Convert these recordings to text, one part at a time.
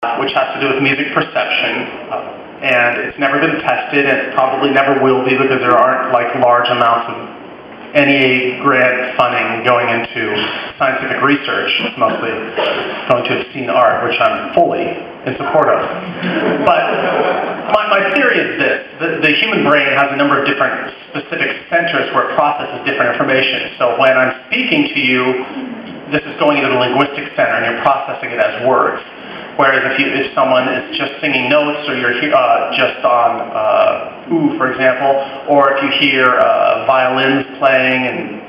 which has to do with music perception, and it's never been tested, and it probably never will be because there aren't like large amounts of NEA grant funding going into scientific research. It's mostly going to obscene art, which I'm fully in support of. But my theory is this: the human brain has a number of different specific centers where it processes different information. So when I'm speaking to you, this is going into the linguistic center, and you're processing it as words. Whereas if someone is just singing notes, or you're just on ooh, for example, or if you hear violins playing in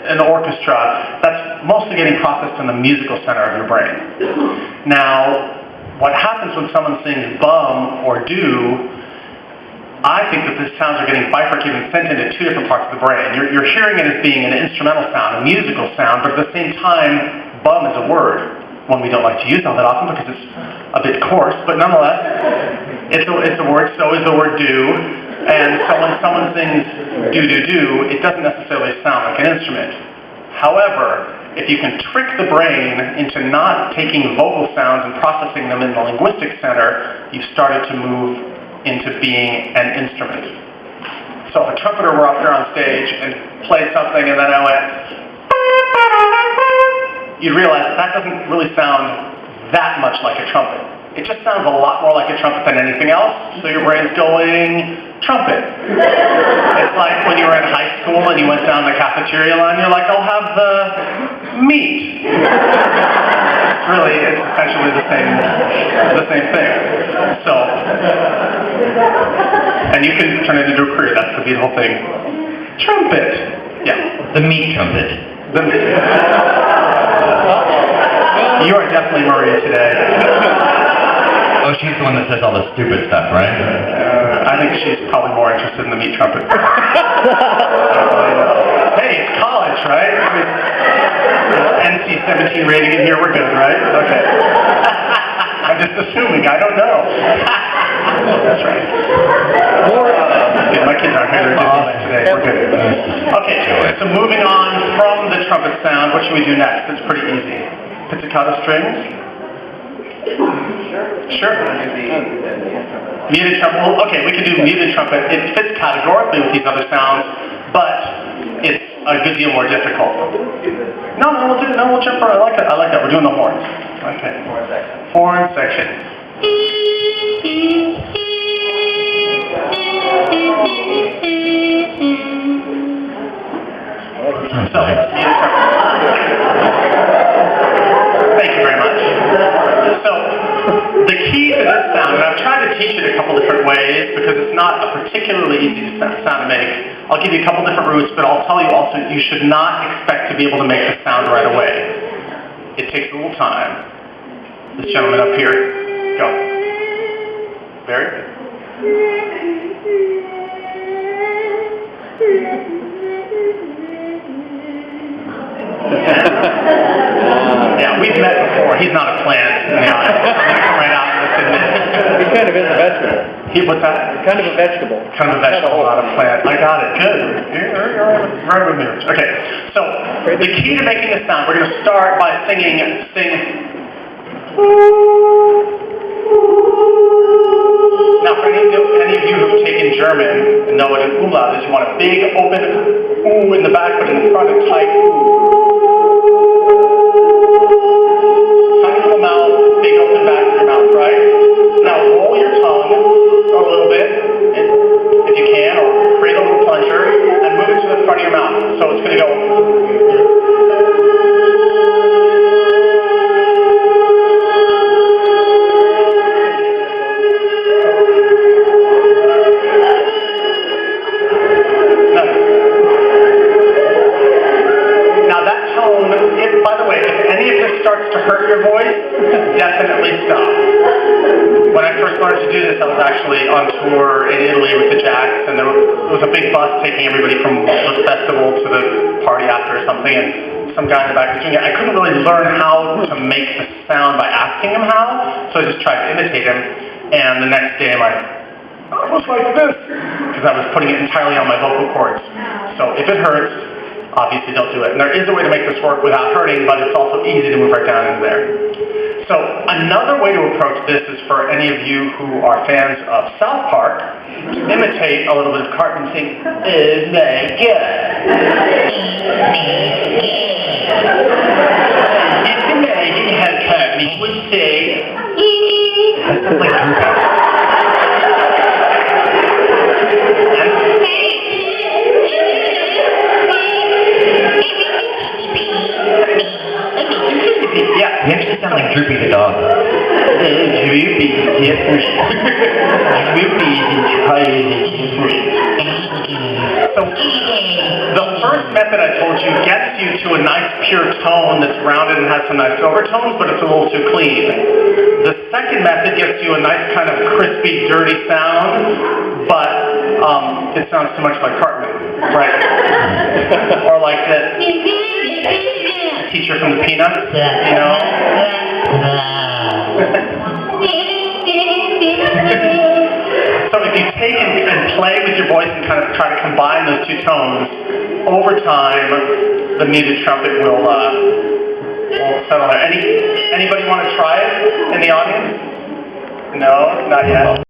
an orchestra, that's mostly getting processed in the musical center of your brain. Now, what happens when someone sings bum or do, I think that these sounds are getting bifurcated and sent into two different parts of the brain. You're hearing it as being an instrumental sound, a musical sound, but at the same time, bum is a word. One we don't like to use all that often because it's a bit coarse, but nonetheless, it's a word, so is the word do. And so when someone sings do, it doesn't necessarily sound like an instrument. However, if you can trick the brain into not taking vocal sounds and processing them in the linguistic center, you've started to move into being an instrument. So if a trumpeter were up there on stage and played something and then I went, you'd realize that doesn't really sound that much like a trumpet. It just sounds a lot more like a trumpet than anything else, so your brain's going, trumpet. It's like when you were in high school and you went down the cafeteria line, you're like, I'll have the meat. It's essentially the same thing. So, and you can turn it into a career, that's the beautiful thing. Trumpet. Yeah. The meat trumpet. You are definitely Maria today. Oh, she's the one that says all the stupid stuff, right? I think she's probably more interested in the meat trumpet. Hey, it's college, right? NC-17 rating in here, we're good, right? Okay. I'm just assuming, I don't know. That's right. My kids aren't here, today, we're good. Okay, so moving on from the trumpet sound, what should we do next? It's pretty easy. Pizzicato strings? Sure. Muted trumpet. Well, okay, we can do muted trumpet. It fits categorically with these other sounds, but it's a good deal more difficult. We'll jump for it. I like that. We're doing the horns. Okay. Horn section. So, thank you very much. So, the key to this sound, and I've tried to teach it a couple different ways because it's not a particularly easy sound to make. I'll give you a couple different routes, but I'll tell you also you should not expect to be able to make the sound right away. It takes a little time. This gentleman up here, go. Very good. Yeah, we've met before. He's not a plant. Right out of this admit. He kind of is a vegetable. What's that? Kind of a vegetable. Kind of a vegetable, not a plant. I got it. Good. Right with me. Okay. So the key to making this sound, we're going to start by singing. Now, for any of you who've taken German and know what an umlaut is, you want a big open ooh in the back, but in the front a tight ooh. Tiny little mouth, big open back of your mouth, right? Now roll your tongue a little bit, if you can, or create a little plunger, and move it to the front of your mouth. So it's going to go. Starts to hurt your voice, definitely stop. When I first learned to do this, I was actually on tour in Italy with the Jacks, and there was a big bus taking everybody from the festival to the party after or something, and some guy in the back was doing it. I couldn't really learn how to make the sound by asking him how, so I just tried to imitate him, and the next day I'm like, almost like this, because I was putting it entirely on my vocal cords. So if it hurts, obviously don't do it. And there is a way to make this work without hurting, but it's also easy to move right down into there. So another way to approach this is for any of you who are fans of South Park to imitate a little bit of Cartman sing, "Oh my God." Just imagine how Cartman would say, That sounds like Trumpet. yeah, You actually sound like Droopy the dog. Droopy is different. Droopy is entirely different. So, the first method I told you gets you to a nice pure tone that's rounded and has some nice overtones, but it's a little too clean. The second method gets you a nice kind of crispy, dirty sound, but it sounds too much like Cartman, right? Or like that teacher from the Peanuts, you know? So if you take and play with your voice and kind of try to combine those two tones, over time, the muted trumpet will settle there. Anybody want to try it in the audience? No, not yet.